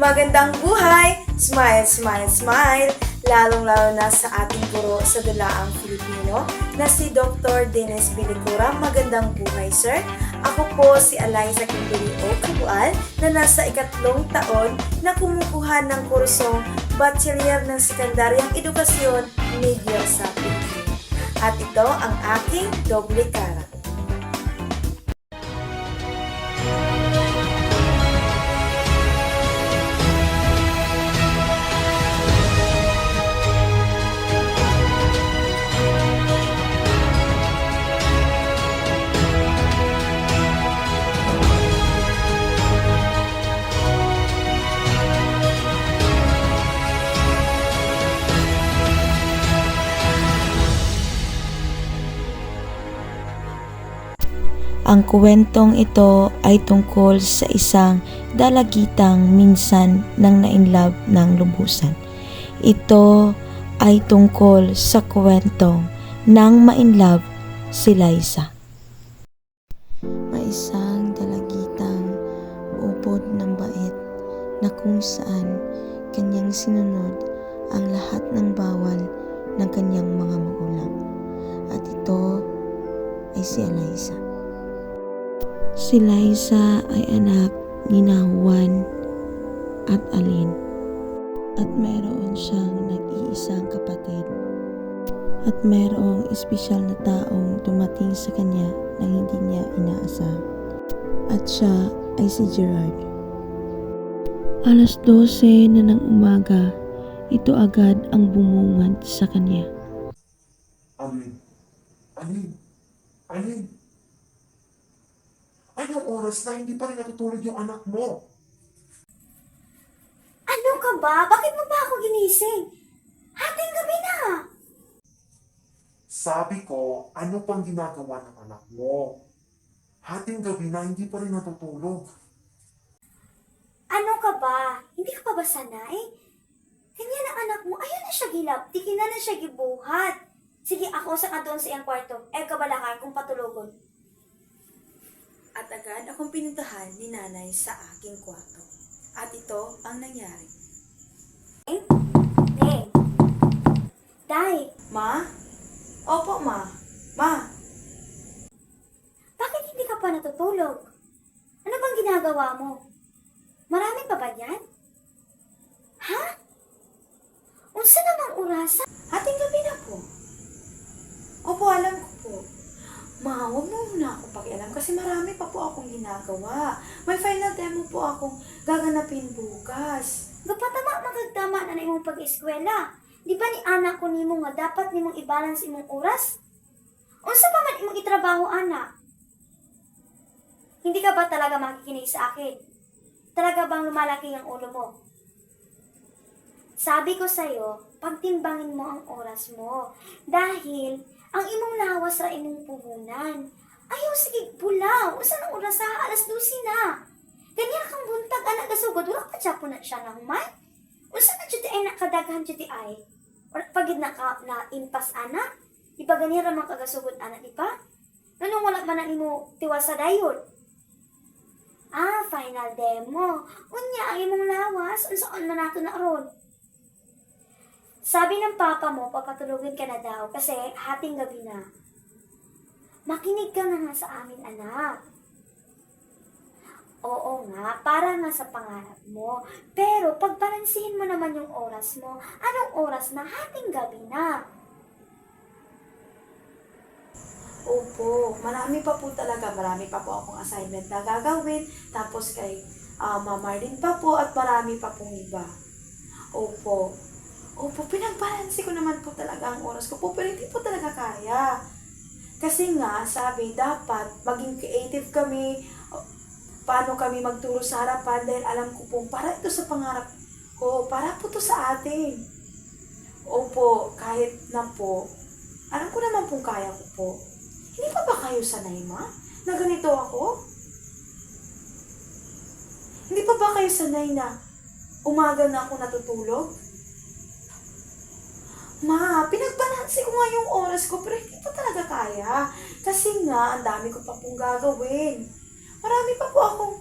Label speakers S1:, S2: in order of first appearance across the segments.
S1: Magandang buhay! Smile, smile, smile! Lalong-lalo na sa ating guro sa dulaang Filipino na si Dr. Dennis Bilicura. Magandang buhay, sir! Ako po si Eliza Kimberly O. Kabual na nasa ikatlong taon na kumukuha ng kursong Bachelor ng Sekundaryang Edukasyon Media sa Pilipino. At ito ang aking doble cara.
S2: Ang kwentong ito ay tungkol sa isang dalagitang minsan nang na-inlove ng lubusan. Ito ay tungkol sa kwentong nang ma-inlove si Liza. May isang dalagitang ubod ng bait na kung saan kanyang sinunod ang lahat ng bawal ng kanyang mga magulang. At ito ay si Eliza. Si Liza ay anak ni Juan at Alin at mayroon siyang nag-iisang kapatid at mayroong espesyal na taong dumating sa kanya na hindi niya inaasahan at siya ay si Gerard. Alas 12 na ng umaga, ito agad ang bumungad sa kanya.
S3: Alin? Anong oras na hindi pa rin natutulog yung anak mo?
S4: Ano ka ba? Bakit mo ba ako ginising? Hating gabi na.
S3: Sabi ko, ano pang ginagawa ng anak mo? Hating gabi na hindi pa rin natutulog.
S4: Ano ka ba? Hindi ka pa ba sanay? Ganyan ang anak mo. Ayun na siya gilaptikin na siya gibuhat. Sige, ako sa doon sa iyang kwarto. Kabalakar kung patulogon.
S1: At agad akong pinuntahan ni nanay sa aking kwarto. At ito ang nangyari.
S4: Day,
S1: Ma? Opo, ma. Ma?
S4: bakit hindi ka pa natutulog? Ano bang ginagawa mo? Marami pa ba yan? Ha? Unsa namang orasa?
S1: Hating gabi na po. Opo, alam ko po. Ma, huwag mo muna akong pakialam kasi marami pa po akong ginagawa. May final demo po akong gaganapin bukas.
S4: Gapatama magagtama na imong pag-eskwela. Di ba ni anak ko nimo nga dapat nimong i-balance imong oras? Unsa pa man imong itrabaho, anak? Hindi ka ba talaga makikinig sa akin? Talaga bang lumalaki ang ulo mo? Sabi ko sa'yo, pagtimbangin mo ang oras mo. Dahil, ang imong lawas ra imong puhunan. Ayaw, sige, bulaw. Unsa nang oras sa alas 12 na? Ganyan kang buntag, anak gasugod. Wala pa siya po na siya ng humay. Unsa na dyan ay nakadaghan dyan ay? Or pagid na impas, anak? Iba ganyan ramang kagasugod, anak, di pa? Anong wala ba na nimo tiwas sa dayod? Final demo. Unya, ang imong lawas. Unsaan na nato na ron? Sabi ng papa mo, papatulogin ka na daw kasi hating gabi na. Makinig ka nga sa amin, anak. Oo nga, para nga sa pangarap mo. Pero pagbalansihin mo naman yung oras mo, anong oras na? Hating gabi na.
S1: Opo, marami pa po talaga. Marami pa po akong assignment na gagawin. Tapos kay Mama Marlene pa po at marami pa pong iba. Opo, pinagbalansi ko naman po talaga ang oras ko po, pero hindi po talaga kaya. Kasi nga, sabi, dapat maging creative kami, paano kami magturo sa harapan, dahil alam ko po, para ito sa pangarap ko, para po to sa atin. Opo, kahit na po, alam ko naman pong kaya ko po. Hindi pa ba kayo sanay, ma? Na ganito ako? Hindi pa ba kayo sanay na umaga na ako natutulog? Ma, pinagbalansi ko nga yung oras ko, pero hindi pa talaga kaya. Kasi nga, ang dami ko pa pong gagawin. Marami pa po akong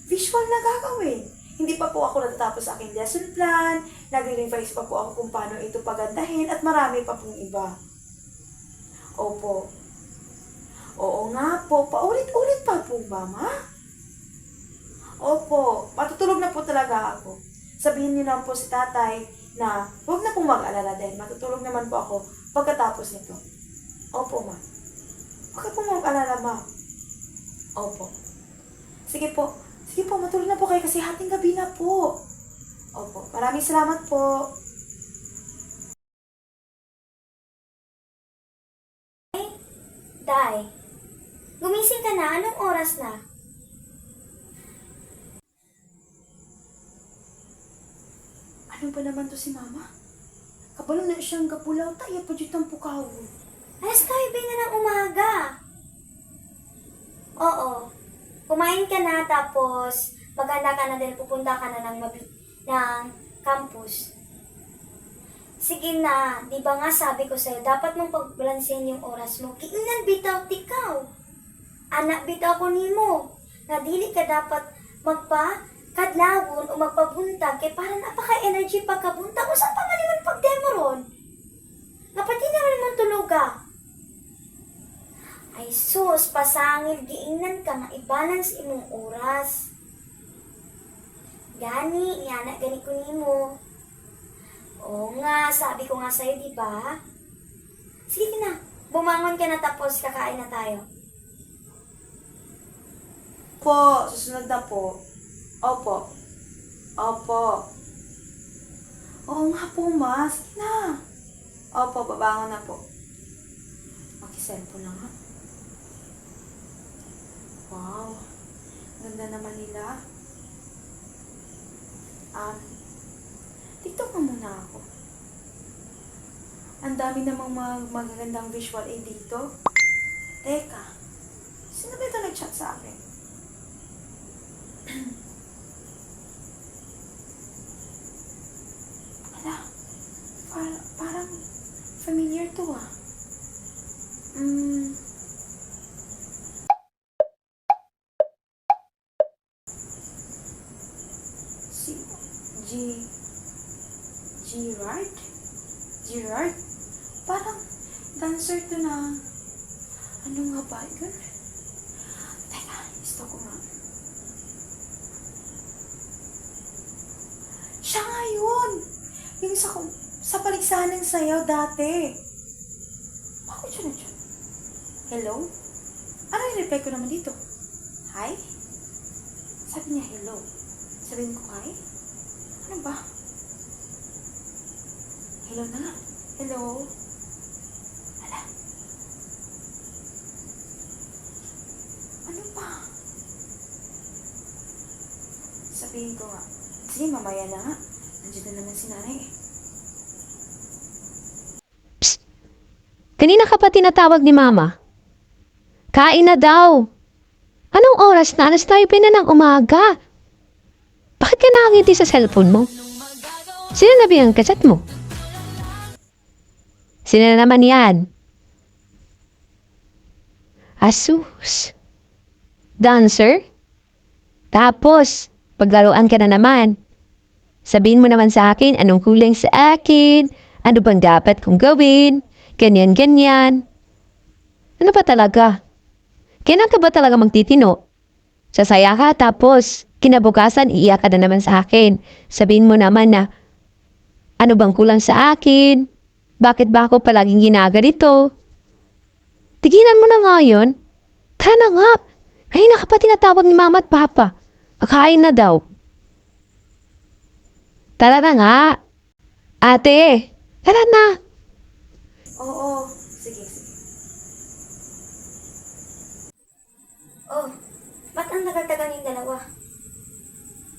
S1: visual na gagawin. hindi pa po ako natatapos sa aking lesson plan, nagre-revise pa po ako kung paano ito pagandahin, at marami pa pong iba. Opo. Oo nga po, paulit-ulit pa po, Mama. Opo, matutulog na po talaga ako. Sabihin niyo lang po si tatay na huwag na pong mag-alala dahil matutulog naman po ako pagkatapos nito. Opo, Ma. Huwag ka pong mag-alala, Ma. Opo. Sige po, matulog na po kayo kasi hating gabi na po. Opo, maraming salamat po.
S4: Day, gumising ka na. Anong oras na?
S1: Ano ba naman to si Mama? Kabalo na siyang gapulaw, tayo pa dyan ang pukaw.
S4: Alas 9 na ng umaga. Oo. Kumain ka na tapos maganda ka na dahil pupunta ka na ng campus. Sige na, di ba nga sabi ko sa'yo, dapat mong pagbalansin yung oras mo. Kiinan bitaw tikaw. Anak bitaw ko nimo. Na dili ka dapat kadlawon o magpabuntag kay para napaka-energy pagkabuntag. Usa pa man naman pag-demo ron? Napati na rin mong tuluga. Ay sus, pasangil, giingnan ka nga i-balance imong oras. Gani, yana, gani ko nimo. Oo nga, sabi ko nga sa'yo, di ba? Sige na, bumangon ka na tapos kakain na tayo.
S1: Po, susunod na po. Opo. Opo. Oo nga po, Ma. Sige na. Opo, babangon na po. Makisend na nga. Wow. Ganda naman nila. TikTok na muna ako. Ang dami namang magagandang visual aid dito. Teka. Sino ba ito nag-chat sa akin? Ala, parang familiar to ah. Si Gerard? Gerard? Parang dancer to na. Ano nga ba yun? Teka, gusto ko nga. Siya nga yun! Yung sa paligsahan ng sayaw dati. Bakit siya na siya? Hello? Ano yung reply ko naman dito? Hi? Sabi niya hello. Sabihin ko hi? Ano ba? Hello na nga. Hello? Ala. Ano ba? Sabihin ko nga. Sige, mamaya na nga. Nandiyan na naman si nanay eh.
S5: Kanina ka pa tinatawag ni Mama. Kain na daw. Anong oras na? Alas 9 na ng umaga. Bakit ka nakangiti sa cellphone mo? Sino na ba yung katsat mo? Sino na naman yan? Asus. Dancer? Tapos, paglaruan ka na naman. Sabihin mo naman sa akin anong kulang sa akin, ano bang dapat kong gawin, ganyan-ganyan. Ano ba talaga? Kailan ka ba talaga magtitino? Sasaya ka tapos kinabukasan iiyak ka na naman sa akin. Sabihin mo naman na, ano bang kulang sa akin? Bakit ba ako palaging ginaganito? Tigilan mo na nga yun. Tara na nga. Kanina ka pa tinatawag ni Mama at Papa. Kakain na daw. Tara na nga. Ate, tara na.
S1: Oo. Sige.
S4: Oh, ba't ang tagal-tagal yung dalawa?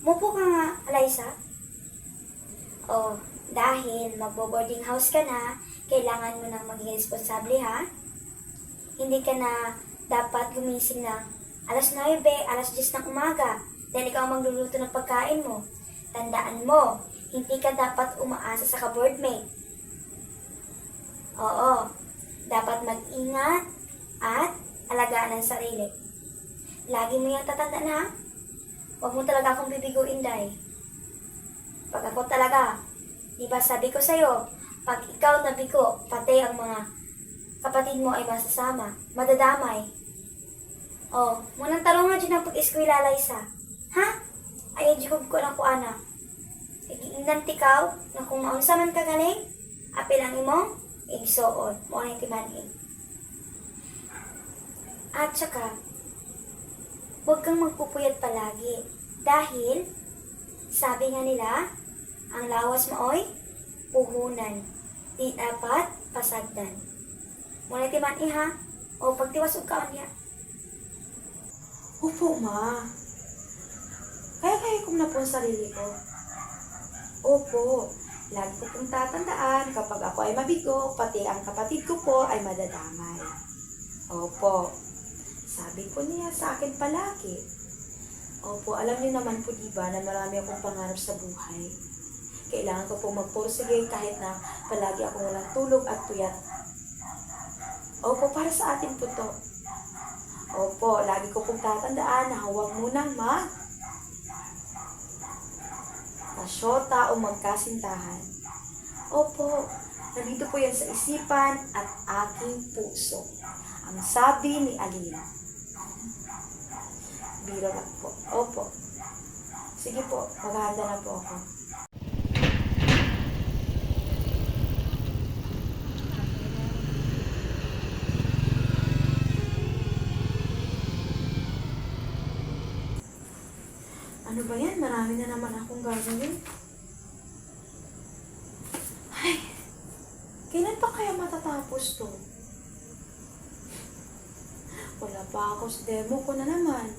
S4: Mupo ka nga, Eliza. Oh, dahil magbo-boarding house ka na, kailangan mo nang maging responsable, ha? Hindi ka na dapat gumising ng alas 9, alas 10 ng umaga, dahil ikaw ang magluluto ng pagkain mo. Tandaan mo, hindi ka dapat umaasa sa ka-boardmate. Oo, dapat mag-ingat at alagaan ang sarili. Lagi mo yung tatandaan, ha? Huwag mo talaga akong bibiguin, Day. Pag ako talaga, di ba sabi ko sa'yo, pag ikaw nabigo, pati ang mga kapatid mo ay masasama, madadamay. Oh, munang tarong nga dyan ang pag-eskwela, Liza. Ha? Ayaw dyan ko na ko, anak. Igiingnan tikaw, na kung maunsa man ka galing, apil ang imong, igsoon, mo na timanin. At saka, huwag kang magpupuyat palagi. Dahil, sabi nga nila, ang lawas mo ay puhunan. Di dapat pasagdan. Mo na timanin ha? O pagtiwas ka niya.
S1: Opo, ma. Kaya ko na po ang sarili ko. Opo, lagi ko pong tatandaan kapag ako ay mabigo, pati ang kapatid ko po ay madadamay. Opo, sabi po niya sa akin palagi. Opo, alam niyo naman po diba na marami akong pangarap sa buhay. Kailangan ko pong magpursige kahit na palagi akong walang tulog at puyat. Opo, para sa atin po to. Opo, lagi ko pong tatandaan na huwag munang masyota o magkasintahan. Opo, nandito po yan sa isipan at aking puso. Ang sabi ni Alina. Biro lang po. Opo. Sige po, maghahanda na po ako. Ano ba yan? Marami na naman akong gagawin. Ay, kailan pa kaya matatapos to? Wala pa ako sa demo ko na naman.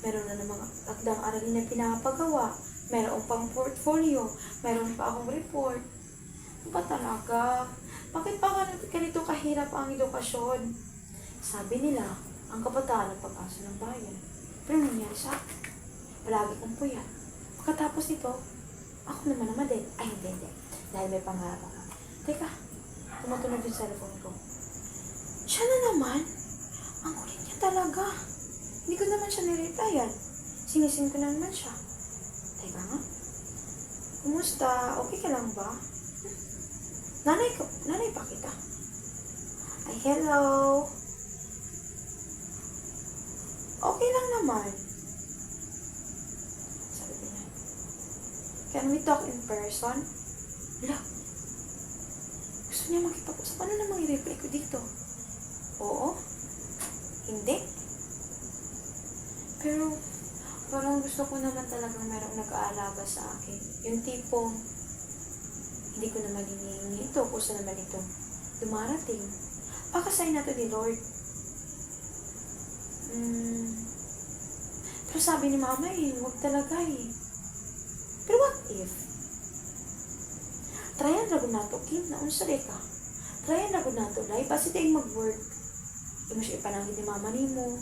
S1: Meron na namang akdang aralin na pinapagawa. Meron pang portfolio. Meron pa akong report. Ano ba talaga? Bakit pa ganito kahirap ang edukasyon? Sabi nila, ang kabataan ang pag-asa ng bayan. Pero nangyari sa akin. Palagi kong puyat. Pagkatapos nito, ako naman din. Ay, hindi. Dahil may pangarap ako. Teka, tumutunog yung cellphone ko. Siya na naman. Ang kulit niya talaga. Hindi ko naman siya nireplyan. Sinisin ko na naman siya. Teka nga. Kumusta? Okay ka lang ba? Nanay pa kita. Ay, hello. Okay lang naman. Can we talk in person? Wala. Gusto niya makipag-usap. Ano namang i-reply ko dito? Oo? Hindi? Pero, parang gusto ko naman talagang merong nag-aalaga sa akin. Yung tipong, hindi ko naman hinihingi ito. Kusa naman ito dumarating. Pakasayin na to ni Lord. Pero sabi ni Mama huwag talaga Pero what if? Tryan rago nato, Kim, na unsa ka. Tryan rago nato, dahil basi tayong mag-work. Di mo siya ipanangin ni Mama ni mo.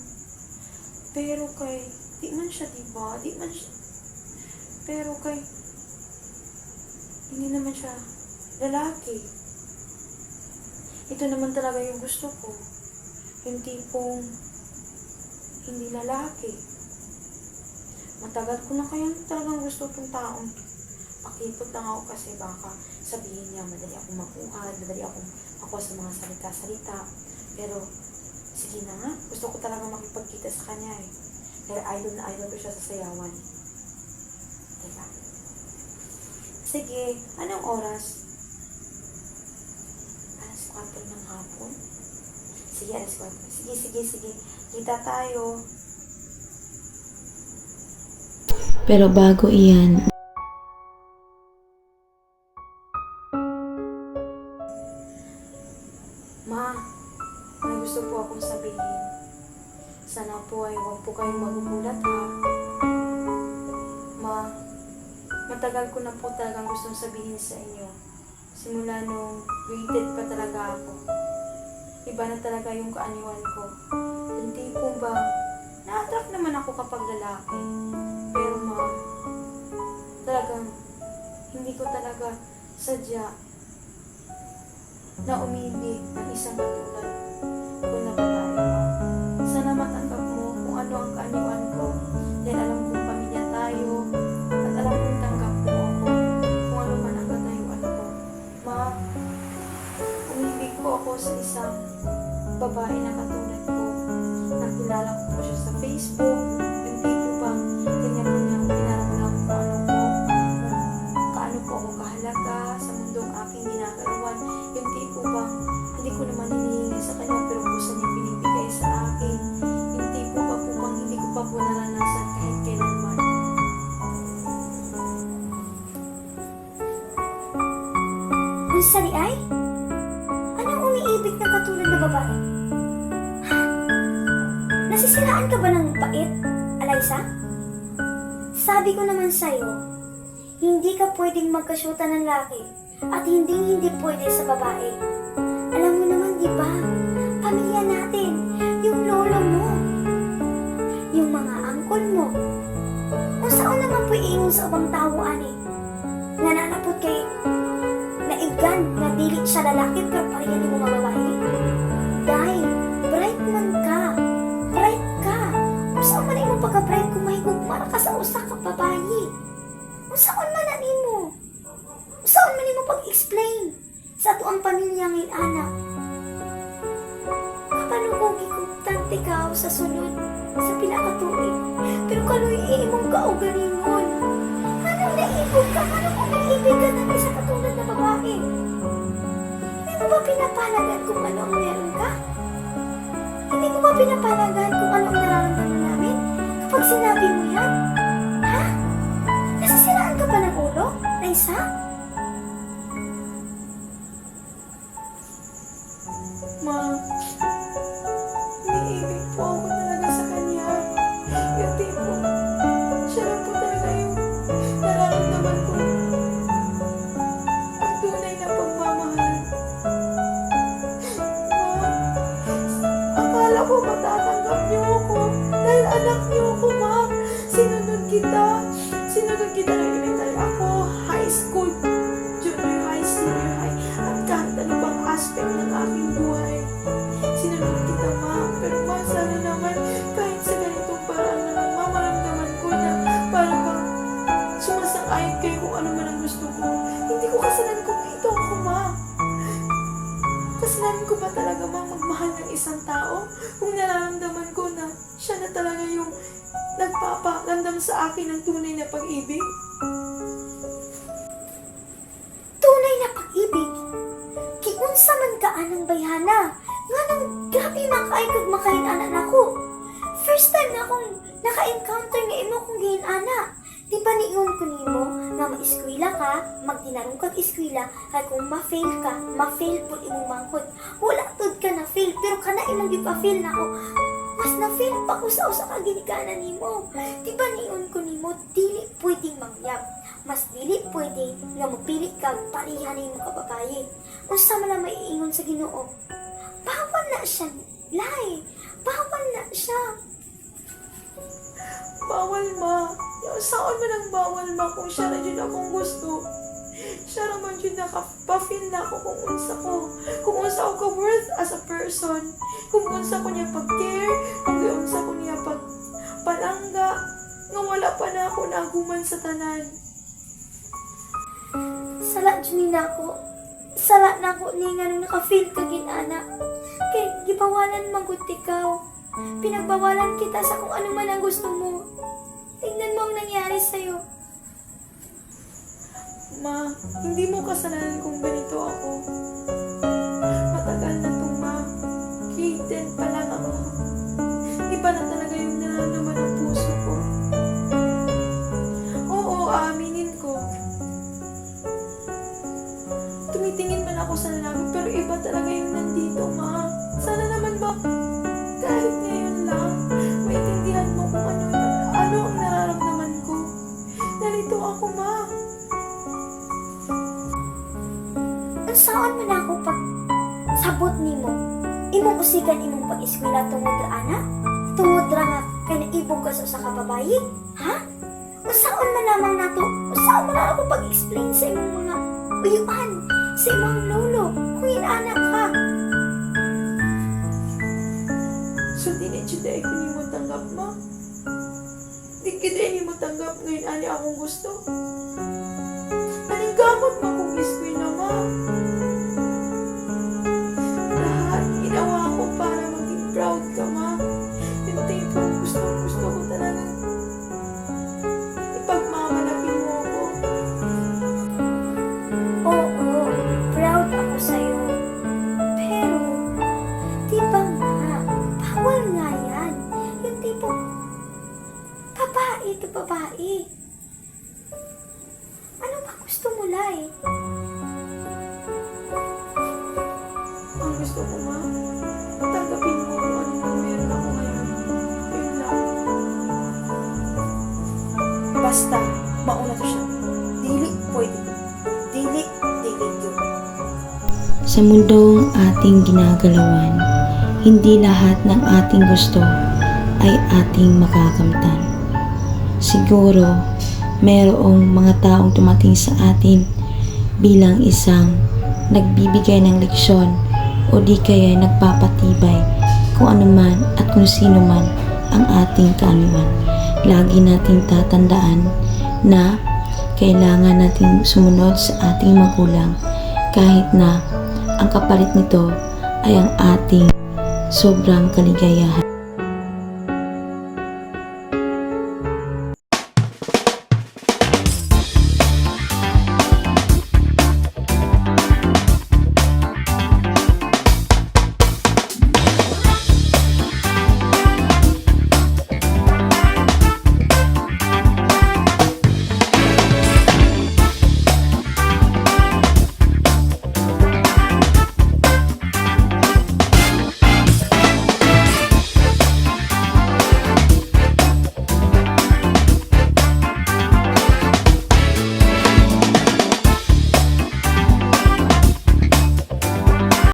S1: Pero kay, di man siya, diba? Di man siya. Pero kay, hindi naman siya lalaki. Ito naman talaga yung gusto ko. Yung tipong, hindi lalaki. Matagal ko na kaya talagang gusto itong taong pakipot lang ako kasi baka sabihin niya madali akong makuha, madali akong makuha sa mga salita-salita. Pero, sige na nga, gusto ko talaga makipagkita sa kanya Dahil idol na idol ko siya sa sayawan. Teka. Sige, anong oras? Alas 4 ng hapon? Sige, alas 4. Sige. Kita tayo.
S2: Pero bago iyan,
S1: Ma, may gusto po akong sabihin. Sana po ay huwag po kayong magugulat ha. Ma, matagal ko na po talagang gustong sabihin sa inyo. Simula nung waited pa talaga ako. Iba na talaga yung kaaniwan ko. Yung tipo ba, na-attract naman ako kapag lalaki. Pero ma, talagang hindi ko talaga sadya na umibig ng isang katulad ko na babae. Sana matanggap mo kung ano ang kaaniwan ko dahil alam kong pamilya tayo at alam kong tanggap mo ako pa po naranasan kahit kailanman.
S4: Unsa di ay? Anong umiibig na katulad na babae? Ha? Nasisiraan ka ba ng bait, Alaysa? Sabi ko naman sa'yo, hindi ka pwedeng magkasyuta ng laki at hindi pwede sa babae. Alam mo naman, di ba? Pamilya natin, yung lolo mo, yung mga angkol mo. Kung saan naman po iingon sa ubang tao, ani, nga nanapot kay naibgan na dili siya lalaki pero pareha ni mga babae. Dahil, bright man ka. Bright ka. Kung saan man imong pagka-bright kung mahigugmara ka sa usa ka babae. Kung saan man na nimo. Kung saan man nimo pag-explain sa ato ang pamilya ngayon, anak. Kapano kung gikuptan ikaw sa sunod sa pinakatuig. Pero kaloy imong kaugalingon. Anong naibog ka? Anong umiibig ka na isa katulad na babae? Hindi mo ba pinapalagan kung ano ang meron ka? Hindi mo ba pinapalagan kung ano ang nararamdaman namin? Kapag sinabi mo yan? Ha? Nasisiraan ka ba ng ulo? Raisa?
S1: Ma, iniibig po ako talaga sa kanya. Yung tipo, siya lang po talaga yung nararamdaman ko. Ang tunay na pagmamahal. Ma, akala ko matatanggap niyo ako. Dahil anak niyo ako, ma. Sinunod kita. Sinunod kita na elementary ako, high school, junior high, senior high, at kahit ano bang aspect ng aking buhay. Sinunod kita, ma. Pero ma, sana naman, kahit sa ganitong paraan na lang, ma, maramdaman ko na para bang sumasang-ayon kayo kung ano man ang gusto ko. Hindi ko kasalanan kung ito ako, ma. Kasalanan ko ba talaga, ma, magmahal ng isang tao? Kung nararamdaman ko na siya na talaga yung nagpaparamdam sa akin ng tunay na pag-ibig?
S4: Tunay na pag-ibig. Kiunsa man ka anang bayhana. Nga nang grabe makaay kag makain ana nako. First time na akong naka-encounter nga imo kong gain ana. Di ba niingon ko nimo nga mag-eskwela ka, magtinarong kag eskwela, kay kung ma-fail ka, ma-fail po imong mangkot. Wala tud ka na fail, pero kana imong gipa-fail na ako. Mas na-fail pa ko sa usa ka ginikanan nimo. Di ba niingon ko nimo, dili pwedeng mangyap. Mas dili pwede nga magpili kag pareha nimo ka babae. Unsa man ang maiingon sa Ginoo? Bawal na siya, lay. Bawal na siya.
S1: Bawal, ma. Saan man ang bawal, ma, kung siya na dyan akong gusto. Siya naman dyan nakapafeel na ako kung unsa ko. Kung unsa ako ka-worth as a person. Kung unsa ko niya pag-care. Kung unsa ko niya pag-palangga. Nga wala pa na ako naguman sa tanan.
S4: Sala dyan na ako. Sala na ako ni nga nung naka-feel ka ginana. Kay gibawalan magud ikaw. Pinagbawalan kita sa kung ano man ang gusto mo. Tingnan mo ang nangyari sa'yo.
S1: Ma, hindi mo kasalanan kung ganito ako. Matagal na to, ma. K-10 pa lang ako. Iba na talaga yung nararamdaman ng puso ko. Oo, aaminin ko. Tumitingin man ako sa lalaki, pero iba talaga yung nandito, ma. Sana naman ba, kahit ngayon lang, maintindihan mo kung ano ang nararamdaman ko. Narito ako, ma.
S4: Saan man ako pag sabot nimo? Imong usigan imong pag-eskwela tungod ra ana? Tungod ra nga kay naibog ka sa usa ka babaye? Ha? Usaon man lamang nato? Usaon man ako pag-explain sa imong mga uyuan, sa imong lolo, kung inaanak ka?
S1: So, dinidjuday ko ni mo tanggap, ma. Di kita ni mo tanggap ngayon ani akong gusto. Aning gamot mo kung eskwela, ma. Lahat ginawa ko para maging proud ka, ma. Yung tipo gusto ko talaga. Ipagmamalaki mo ako.
S4: Oo, proud ako sa'yo. Pero, di ba nga, bawal nga yan. Yung tipo, babae to babae. Ano ba gusto mo, Lai?
S1: Ang gusto ko, ma, tanggapin mo kung ano yung meron ako ngayon. Yun lang. Basta, mauna to siya. Dili, pwede. Dili yun.
S2: Sa mundong ating ginagalawan, hindi lahat ng ating gusto ay ating makakamtan. Siguro, mayroong mga taong tumating sa atin bilang isang nagbibigay ng leksyon o di kaya nagpapatibay kung ano man at kung sino man ang ating kaaniwan. Lagi nating tatandaan na kailangan natin sumunod sa ating magulang kahit na ang kapalit nito ay ang ating sobrang kaligayahan.